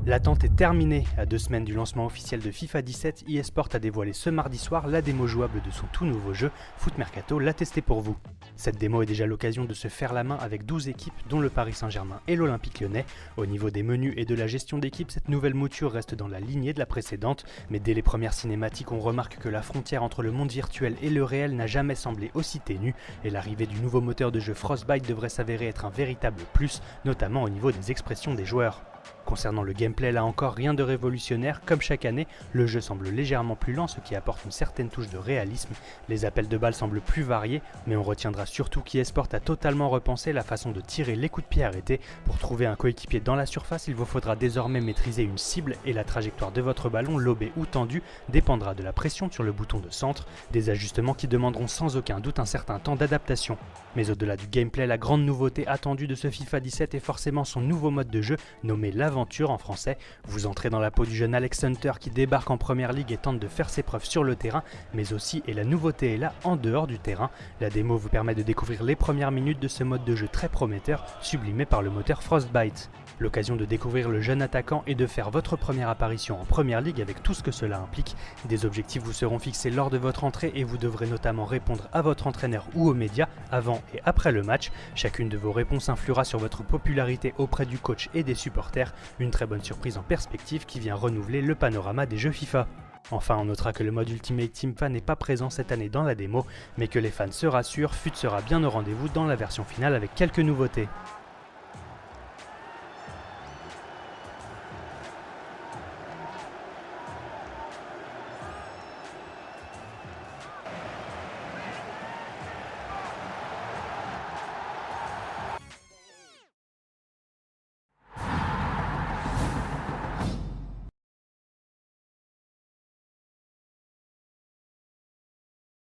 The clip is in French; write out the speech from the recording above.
L'attente est terminée. À 2 semaines du lancement officiel de FIFA 17, eSport a dévoilé ce mardi soir la démo jouable de son tout nouveau jeu, Foot Mercato l'a testé pour vous. Cette démo est déjà l'occasion de se faire la main avec 12 équipes, dont le Paris Saint-Germain et l'Olympique Lyonnais. Au niveau des menus et de la gestion d'équipe, cette nouvelle mouture reste dans la lignée de la précédente, mais dès les premières cinématiques, on remarque que la frontière entre le monde virtuel et le réel n'a jamais semblé aussi ténue, et l'arrivée du nouveau moteur de jeu Frostbite devrait s'avérer être un véritable plus, notamment au niveau des expressions des joueurs. Concernant le gameplay, là encore rien de révolutionnaire, comme chaque année, le jeu semble légèrement plus lent, ce qui apporte une certaine touche de réalisme. Les appels de balles semblent plus variés, mais on retiendra surtout qu'eSport a totalement repensé la façon de tirer les coups de pied arrêtés. Pour trouver un coéquipier dans la surface, il vous faudra désormais maîtriser une cible et la trajectoire de votre ballon, lobé ou tendu, dépendra de la pression sur le bouton de centre, des ajustements qui demanderont sans aucun doute un certain temps d'adaptation. Mais au-delà du gameplay, la grande nouveauté attendue de ce FIFA 17 est forcément son nouveau mode de jeu, nommé l'aventure en français. Vous entrez dans la peau du jeune Alex Hunter qui débarque en première ligue et tente de faire ses preuves sur le terrain, mais aussi, et la nouveauté est là, en dehors du terrain. La démo vous permet de découvrir les premières minutes de ce mode de jeu très prometteur, sublimé par le moteur Frostbite. L'occasion de découvrir le jeune attaquant et de faire votre première apparition en première ligue avec tout ce que cela implique. Des objectifs vous seront fixés lors de votre entrée et vous devrez notamment répondre à votre entraîneur ou aux médias avant et après le match. Chacune de vos réponses influera sur votre popularité auprès du coach et des supporters. Une très bonne surprise en perspective qui vient renouveler le panorama des jeux FIFA. Enfin, on notera que le mode Ultimate Team Fan n'est pas présent cette année dans la démo, mais que les fans se rassurent, FUT sera bien au rendez-vous dans la version finale avec quelques nouveautés.